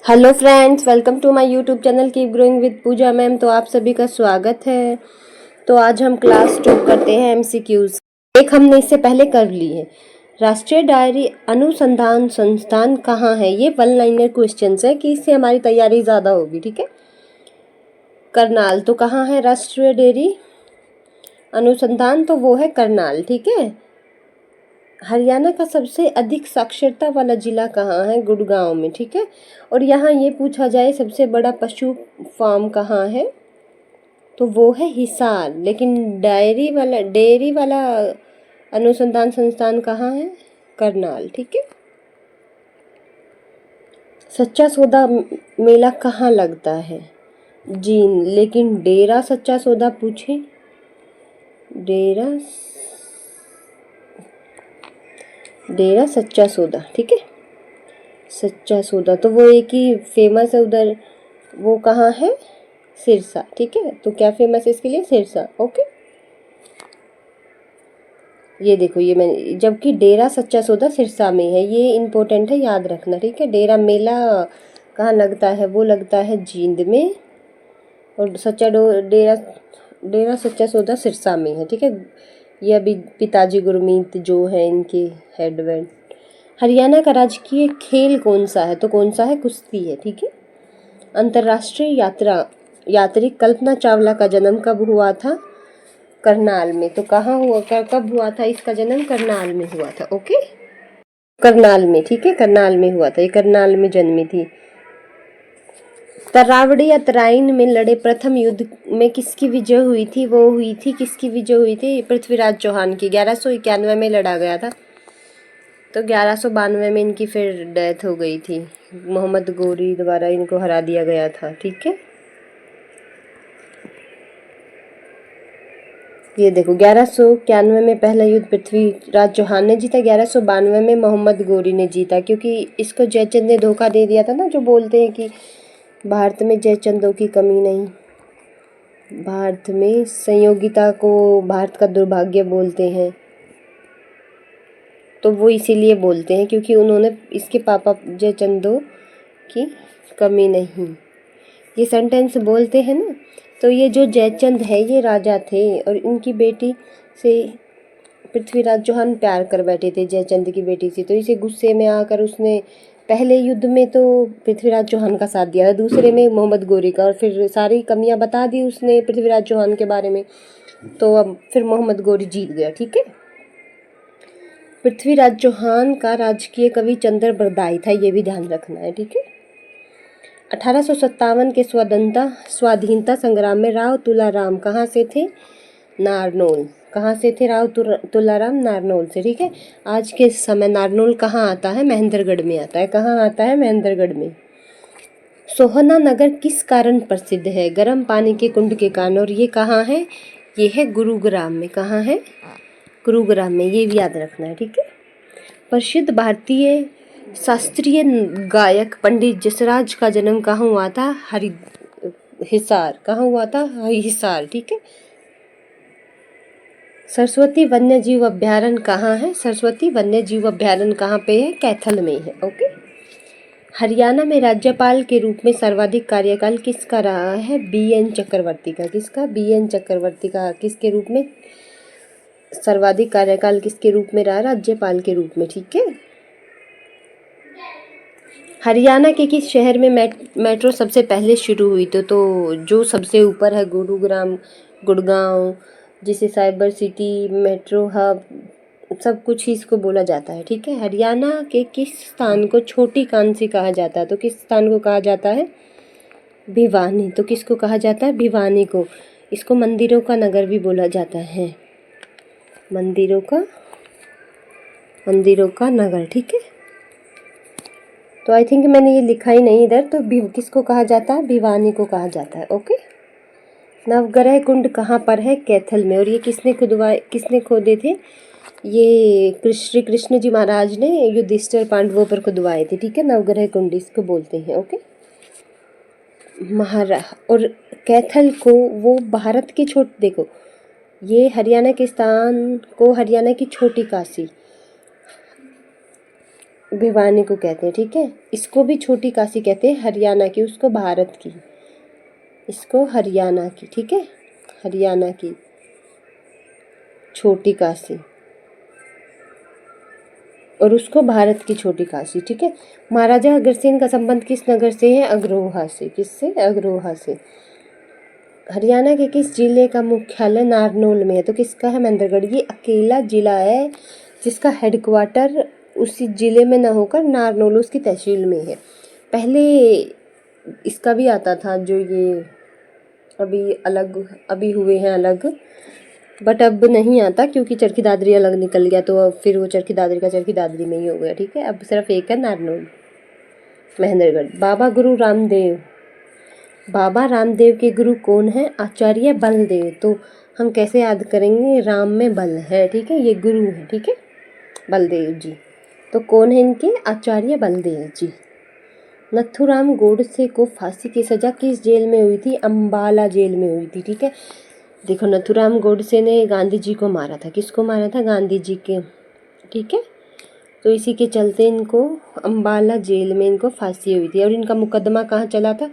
Hello friends, welcome to my YouTube channel keep growing with Pooja ma'am. तो आप सभी का स्वागत है। तो आज हम क्लास 2 करते हैं एमसीक्यूज। एक हमने इससे पहले कर ली है। राष्ट्रीय डायरी अनुसंधान संस्थान कहाँ है? ये वन लाइनर क्वेश्चंस है कि इससे हमारी तैयारी ज़्यादा होगी। ठीक है। करनाल तो कहाँ है राष्ट्रीय डेयरी अनुसंधान? तो वो है करनाल। ठीक है। हरियाणा का सबसे अधिक साक्षरता वाला जिला कहाँ है? गुड़गांव में। ठीक है। और यहाँ ये पूछा जाए सबसे बड़ा पशु फार्म कहाँ है, तो वो है हिसार। लेकिन डेयरी वाला अनुसंधान संस्थान कहाँ है? करनाल। ठीक है। सच्चा सौदा मेला कहाँ लगता है? जींद। लेकिन डेरा सच्चा सौदा पूछे, डेरा सच्चा सौदा। ठीक है। सच्चा सौदा तो वो एक ही फेमस है उधर, वो कहाँ है? सिरसा। ठीक है। तो क्या फेमस है इसके लिए? सिरसा। ओके। ये देखो, ये मैंने, जबकि डेरा सच्चा सौदा सिरसा में है, ये इम्पोर्टेंट है, याद रखना। ठीक है। डेरा मेला कहाँ लगता है? वो लगता है जींद में। और डेरा सच्चा सौदा सिरसा में है। ठीक है। ये अभी पिताजी गुरमीत जो है इनके हेडवेड। हरियाणा का राजकीय खेल कौन सा है? तो कौन सा है? कुश्ती है। ठीक है। अंतर्राष्ट्रीय यात्री कल्पना चावला का जन्म कब हुआ था? करनाल में। तो कहाँ हुआ, कब हुआ था इसका जन्म? करनाल में हुआ था। ओके। करनाल में। ठीक है। करनाल में हुआ था, ये करनाल में जन्मी थी। तरावड़ी या तराइन में लड़े प्रथम युद्ध में किसकी विजय हुई थी? वो हुई थी, किसकी विजय हुई थी? पृथ्वीराज चौहान की। 1191 में लड़ा गया था। तो 1192 में इनकी फिर डेथ हो गई थी। मोहम्मद गोरी द्वारा इनको हरा दिया गया था। ठीक है। ये देखो, 1191 में पहला युद्ध पृथ्वीराज चौहान ने जीता, 1192 में मोहम्मद गोरी ने जीता। क्योंकि इसको जयचंद ने धोखा दे दिया था ना, जो बोलते हैं कि भारत में जयचंदों की कमी नहीं, भारत में संयोगिता को भारत का दुर्भाग्य बोलते हैं। तो वो इसीलिए बोलते हैं क्योंकि उन्होंने, इसके पापा जयचंदों की कमी नहीं, ये सेंटेंस बोलते हैं ना। तो ये जो जयचंद है ये राजा थे और इनकी बेटी से पृथ्वीराज चौहान प्यार कर बैठे थे जयचंद की बेटी से। तो इसे गुस्से में आकर उसने पहले युद्ध में तो पृथ्वीराज चौहान का साथ दिया था, दूसरे में मोहम्मद गोरी का, और फिर सारी कमियां बता दी उसने पृथ्वीराज चौहान के बारे में। तो अब फिर मोहम्मद गोरी जीत गया। ठीक है। पृथ्वीराज चौहान का राजकीय कवि चंद्र बरदाई था, ये भी ध्यान रखना है। ठीक है। 1857 के स्वाधीनता संग्राम में राव तुलाराम कहाँ से थे? नारनौल। कहाँ से थे राव तुलाराम? नारनौल से। ठीक है। आज के समय नारनौल कहाँ आता है? महेंद्रगढ़ में आता है। कहाँ आता है? महेंद्रगढ़ में। सोहना नगर किस कारण प्रसिद्ध है? गर्म पानी के कुंड के कारण। और ये कहाँ है? ये है गुरुग्राम में। कहाँ है? गुरुग्राम में। ये भी याद रखना है। ठीक है। प्रसिद्ध भारतीय शास्त्रीय गायक पंडित जसराज का जन्म कहाँ हुआ था? हिसार। कहाँ हुआ था? हिसार। ठीक है। सरस्वती वन्य जीव अभ्यारण्य कहाँ है? सरस्वती वन्य जीव अभ्यारण्य कहाँ पे है? कैथल में है। ओके। हरियाणा में राज्यपाल के रूप में सर्वाधिक कार्यकाल किसका रहा है? BN चक्रवर्ती का। किसका? BN चक्रवर्ती का। किसके रूप में सर्वाधिक कार्यकाल किसके रूप में रहा? राज्यपाल के रूप में। ठीक है। हरियाणा के किस शहर में मेट्रो सबसे पहले शुरू हुई? तो जो सबसे ऊपर है गुड़गांव, जिसे साइबर सिटी, मेट्रो हब, सब कुछ ही इसको बोला जाता है। ठीक है। हरियाणा के किस स्थान को छोटी कांसी कहा जाता है? तो किस स्थान को कहा जाता है? भिवानी। तो किसको कहा जाता है? भिवानी को। इसको मंदिरों का नगर भी बोला जाता है। मंदिरों का नगर। ठीक है। तो आई थिंक मैंने ये लिखा ही नहीं इधर। तो किसको कहा जाता है? भिवानी को कहा जाता है। ओके। नवग्रह कुंड कहाँ पर है? कैथल में। और ये किसने खोदे थे? ये श्री कृष्ण जी महाराज ने युधिष्ठिर पांडवों पर खुदवाए थे। ठीक है। नवग्रह कुंड इसको बोलते हैं। ओके। और कैथल को वो भारत के देखो, ये हरियाणा के स्थान को हरियाणा की छोटी काशी, भिवानी को कहते हैं, ठीक है। इसको भी छोटी काशी कहते हैं, हरियाणा की, उसको भारत की, इसको हरियाणा की, ठीक है, हरियाणा की छोटी काशी, और उसको भारत की छोटी काशी, ठीक है। महाराजा अग्रसेन का संबंध किस नगर से है? अग्रोहा से। किससे? अग्रोहा से। हरियाणा के किस जिले का मुख्यालय नारनौल में है? तो किसका है? महेंद्रगढ़। ये अकेला जिला है जिसका हेडक्वार्टर उसी जिले में ना होकर नारनौल उसकी तहसील में है। पहले इसका भी आता था, जो ये अभी हुए हैं अलग, बट अब नहीं आता क्योंकि चरखी दादरी अलग निकल गया, तो अब फिर वो चरखी दादरी का चरखी दादरी में ही हो गया, ठीक है। अब सिर्फ एक है, नारनौल, महेंद्रगढ़। बाबा रामदेव के गुरु कौन है? आचार्य बलदेव। तो हम कैसे याद करेंगे? राम में बल है, ठीक है, ये गुरु है, ठीक है, बलदेव जी। तो कौन है इनके? आचार्य बलदेव जी। नथुराम गोडसे को फांसी की सजा किस जेल में हुई थी? अम्बाला जेल में हुई थी, ठीक है। देखो, नथुराम गोडसे ने गांधी जी को मारा था। किसको मारा था? गांधी जी के, ठीक है। तो इसी के चलते इनको अम्बाला जेल में इनको फांसी हुई थी। और इनका मुकदमा कहाँ चला था?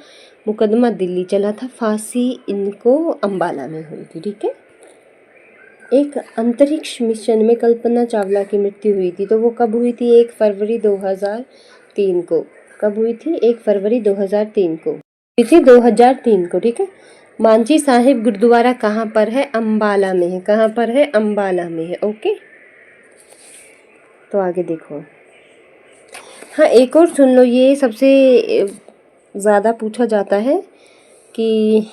मुकदमा दिल्ली चला था, फांसी इनको अम्बाला में हुई थी, ठीक है। एक अंतरिक्ष मिशन में कल्पना चावला की मृत्यु हुई थी, तो वो कब हुई थी? 1 फरवरी 2003 को। कब हुई थी? 1 फरवरी 2003 को हुई थी, 2003 को, ठीक है। मांझी साहिब गुरुद्वारा कहाँ पर है? अम्बाला में है। कहाँ पर है? अम्बाला में है, ओके। तो आगे देखो, हाँ एक और सुन लो, ये सबसे ज़्यादा पूछा जाता है कि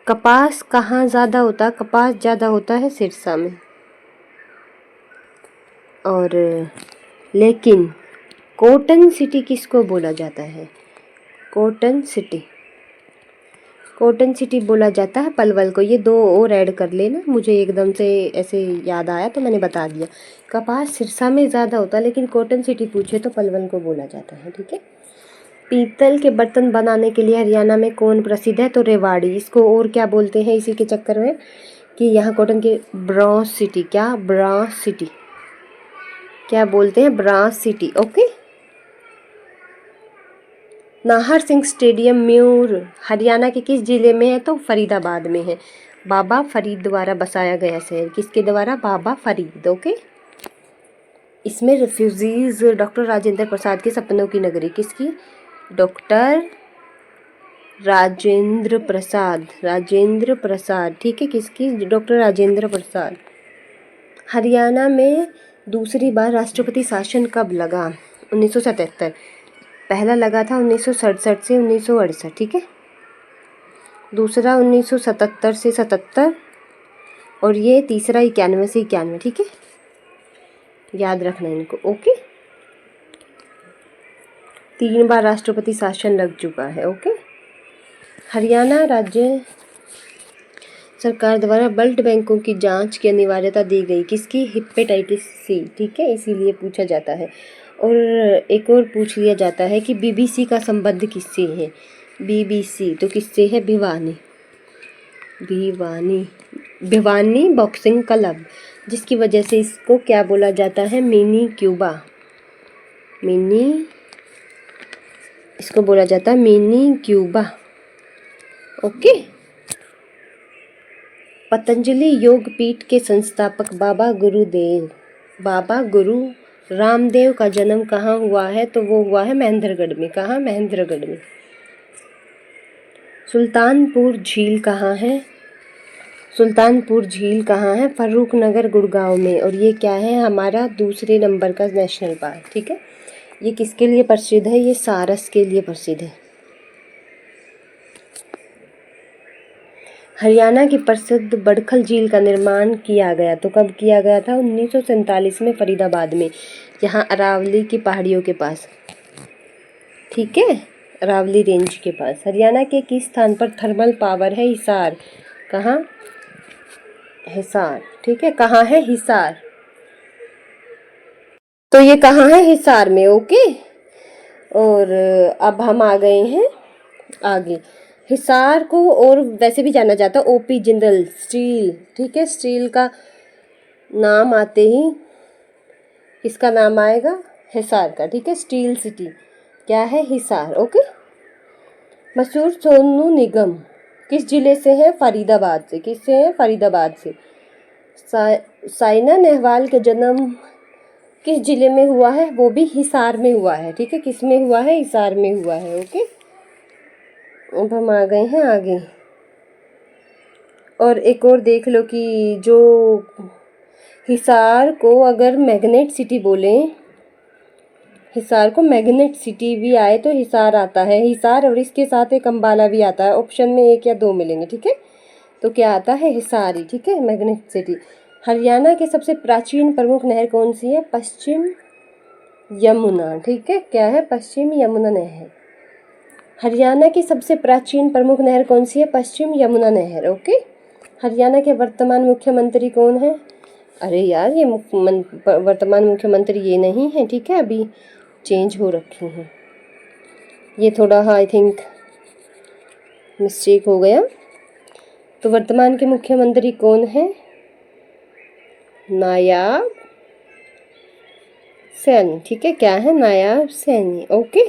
कपास कहाँ ज़्यादा होता है? कपास ज़्यादा होता है सिरसा में, और लेकिन कॉटन सिटी किसको बोला जाता है? कॉटन सिटी बोला जाता है पलवल को। ये 2 और ऐड कर लेना, मुझे एकदम से ऐसे याद आया तो मैंने बता दिया। कपास सिरसा में ज़्यादा होता है, लेकिन कॉटन सिटी पूछे तो पलवल को बोला जाता है, ठीक है। पीतल के बर्तन बनाने के लिए हरियाणा में कौन प्रसिद्ध है? तो रेवाड़ी। इसको और क्या बोलते हैं इसी के चक्कर में कि यहाँ कॉटन के ब्रॉन्ज सिटी, क्या? ब्रॉन्ज सिटी, क्या बोलते हैं? Bronze city, okay. Nahar Singh stadium म्यूर हरियाणा के किस जिले में है? तो फरीदाबाद में है। बाबा फरीद द्वारा बसाया गया शहर, किसके द्वारा? बाबा फरीद, ओके। इसमें रिफ्यूजीज डॉक्टर राजेंद्र प्रसाद के सपनों की नगरी, किसकी? डॉक्टर राजेंद्र प्रसाद, ठीक है, किसकी? डॉक्टर राजेंद्र प्रसाद। हरियाणा में दूसरी बार राष्ट्रपति शासन कब लगा? 1977। पहला लगा था 1967 से 1968, ठीक है। दूसरा 1977 से 77, और ये तीसरा 91 से 91, ठीक है। याद रखना इनको, ओके। 3 बार राष्ट्रपति शासन लग चुका है, ओके। हरियाणा राज्य सरकार द्वारा ब्लड बैंकों की जांच की अनिवार्यता दी गई, किसकी? हेपेटाइटिस सी, ठीक है, इसीलिए पूछा जाता है। और एक और पूछ लिया जाता है कि बीबीसी का संबंध किससे है? बीबीसी तो किससे है? भिवानी बॉक्सिंग क्लब, जिसकी वजह से इसको क्या बोला जाता है? इसको बोला जाता है मिनी क्यूबा, ओके। पतंजलि योग पीठ के संस्थापक बाबा गुरु रामदेव का जन्म कहाँ हुआ है? तो वो हुआ है महेंद्रगढ़ में। कहाँ? महेंद्रगढ़ में। सुल्तानपुर झील कहाँ है? फर्रुखनगर, गुड़गांव में। और ये क्या है? हमारा दूसरे नंबर का नेशनल पार्क, ठीक है। ये किसके लिए प्रसिद्ध है? ये सारस के लिए प्रसिद्ध है। हरियाणा की प्रसिद्ध बड़खल झील का निर्माण किया गया, तो कब किया गया था? 1947 में, फरीदाबाद में, यहाँ अरावली की पहाड़ियों के पास, ठीक है, अरावली रेंज के पास। हरियाणा के किस स्थान पर थर्मल पावर है? हिसार। कहाँ? हिसार, ठीक है। कहाँ है? हिसार। तो ये कहाँ है? हिसार में, ओके। और अब हम आ गए हैं आगे। हिसार को और वैसे भी जाना जाता है ओपी जिंदल स्टील, ठीक है। स्टील का नाम आते ही किसका नाम आएगा? हिसार का, ठीक है। स्टील सिटी क्या है? हिसार, ओके। मशहूर सोनू निगम किस जिले से है? फरीदाबाद से। किससे है? फरीदाबाद से। साइना नेहवाल का जन्म किस जिले में हुआ है? वो भी हिसार में हुआ है, ठीक है। किस में हुआ है? हिसार में हुआ है, ओके। अब हम आ गए हैं आगे, और एक और देख लो कि जो हिसार को अगर मैग्नेट सिटी बोलें, हिसार को मैग्नेट सिटी भी आए तो हिसार आता है। हिसार और इसके साथ एक अम्बाला भी आता है। ऑप्शन में 1 या 2 मिलेंगे, ठीक है। तो क्या आता है? हिसार ही, ठीक है, मैग्नेट सिटी। हरियाणा की सबसे प्राचीन प्रमुख नहर कौन सी है? पश्चिम यमुना, ठीक है। क्या है? पश्चिम यमुना नहर। हरियाणा की सबसे प्राचीन प्रमुख नहर कौन सी है? पश्चिम यमुना नहर, ओके। हरियाणा के वर्तमान मुख्यमंत्री कौन है? अरे यार, ये वर्तमान मुख्यमंत्री ये नहीं है, ठीक है, अभी चेंज हो रखे हैं। ये थोड़ा आई थिंक मिस्टेक हो गया। तो वर्तमान के मुख्यमंत्री कौन है? नायाब सैनी, ठीक है। क्या है? नायाब सैनी, ओके।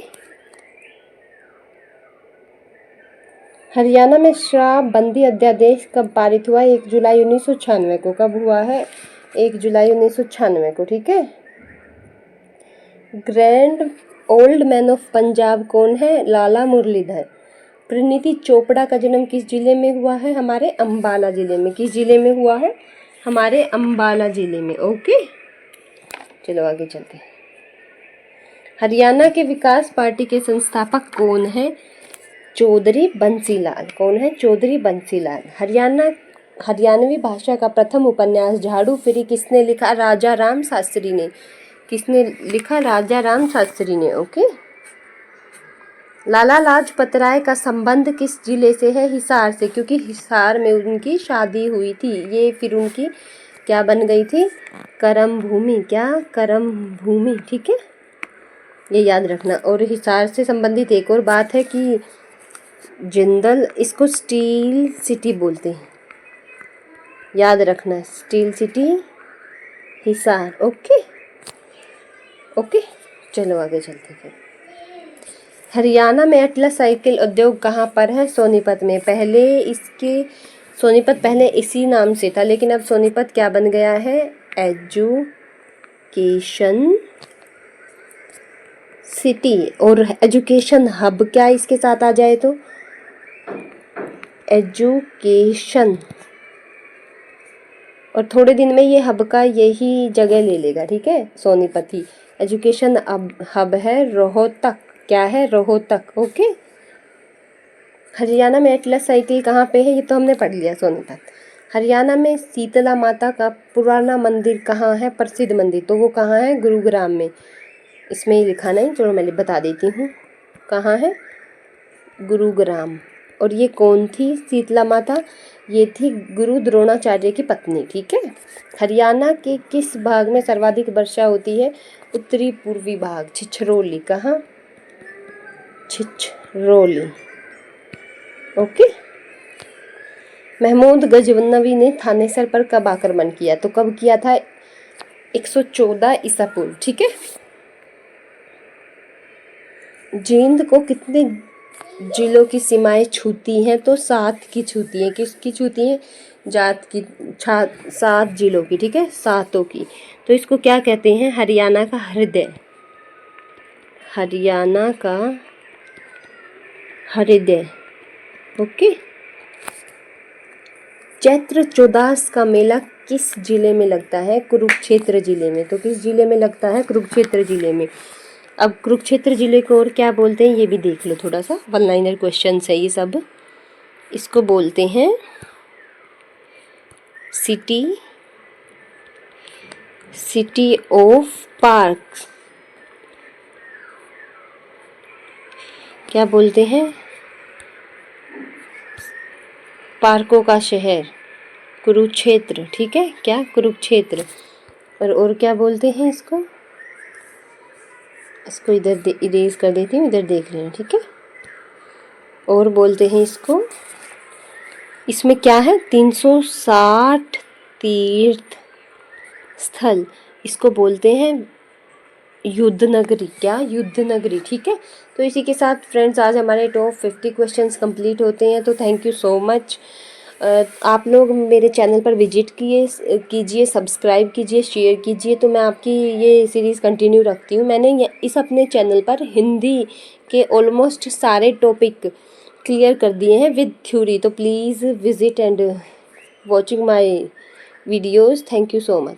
हरियाणा में शराबबंदी अध्यादेश कब पारित हुआ? 1 जुलाई 1996 को। कब हुआ है? 1 जुलाई 1996 को, ठीक है। Grand old man of Punjab कौन है? लाला मुरलीधर। परिणीति चोपड़ा का जन्म किस जिले में हुआ है? हमारे अम्बाला जिले में। किस जिले में हुआ है? हमारे अम्बाला जिले में, ओके। चलो आगे चलते हैं। हरियाणा के विकास पार्टी के संस्थापक कौन है? चौधरी बंसीलाल। कौन है? चौधरी बंसीलाल। हरियाणवी भाषा का प्रथम उपन्यास झाड़ू फिरी किसने लिखा? राजा राम शास्त्री ने। किसने लिखा? राजा राम शास्त्री ने, ओके। लाला लाजपत राय का संबंध किस जिले से है? हिसार से, क्योंकि हिसार में उनकी शादी हुई थी। ये फिर उनकी क्या बन गई थी? कर्म भूमि। क्या? कर्म भूमि, ठीक है, ये याद रखना। और हिसार से संबंधित एक और बात है कि जिंदल इसको स्टील सिटी बोलते हैं, याद रखना। Steel city Hisar, okay okay. चलो आगे चलते हैं। हरियाणा में अटलस साइकिल उद्योग कहाँ पर है? सोनीपत में। सोनीपत पहले इसी नाम से था, लेकिन अब सोनीपत क्या बन गया है? एजुकेशन सिटी और एजुकेशन हब। क्या इसके साथ आ जाए तो? एजुकेशन, और थोड़े दिन में ये हब का यही जगह ले लेगा, ठीक है, सोनीपत ही। एजुकेशन हब है रोहतक। क्या है? रोहतक, ओके। हरियाणा में एटलस साइकिल कहाँ पे है? ये तो हमने पढ़ लिया, सोनीपत। हरियाणा में शीतला माता का पुराना मंदिर कहाँ है? प्रसिद्ध मंदिर, तो वो कहाँ है? गुरुग्राम में। इसमें ही लिखा नहीं, चलो मैं बता देती हूँ कहाँ है। गुरुग्राम। और ये कौन थी शीतला माता? ये थी गुरु द्रोणाचार्य की पत्नी, ठीक है। हरियाणा के किस भाग में सर्वाधिक वर्षा होती है? उत्तरी पूर्वी भाग, छिछरौली। कहाँ? छिछरौली, ओके। महमूद गजनवी ने थानेसर पर कब आक्रमण किया? तो कब किया था? 114 ईसा पूर्व, ठीक है। जींद को कितने जिलों की सीमाएं छूती हैं? तो 7 की छूती हैं। किसकी छूती हैं? जात की 7 जिलों की, ठीक है, 7 की। तो इसको क्या कहते हैं? हरियाणा का हृदय। हरियाणा का हृदय, ओके। चैत्र चौदास का मेला किस जिले में लगता है? कुरुक्षेत्र जिले में। तो किस जिले में लगता है? कुरुक्षेत्र जिले में। अब कुरुक्षेत्र जिले को और क्या बोलते हैं ये भी देख लो, थोड़ा सा 1 लाइनर क्वेश्चन है ये सब। इसको बोलते हैं सिटी ऑफ पार्क्स। क्या बोलते हैं? पार्कों का शहर कुरुक्षेत्र, ठीक है। क्या? कुरुक्षेत्र। और क्या बोलते हैं इसको? इधर इरेज कर देती हूँ, इधर देख लेना, ठीक है। और बोलते हैं इसको, इसमें क्या है? 360 तीर्थ स्थल। इसको बोलते हैं युद्ध नगरी, क्या युद्ध नगरी, ठीक है। तो इसी के साथ फ्रेंड्स आज हमारे टॉप 50 क्वेश्चंस कंप्लीट होते हैं। तो थैंक यू सो मच। आप लोग मेरे चैनल पर विजिट कीजिए, सब्सक्राइब कीजिए, शेयर कीजिए। तो मैं आपकी ये सीरीज़ कंटिन्यू रखती हूँ। मैंने इस अपने चैनल पर हिंदी के ऑलमोस्ट सारे टॉपिक क्लियर कर दिए हैं विद थ्योरी। तो please visit and watching my videos. Thank you so much.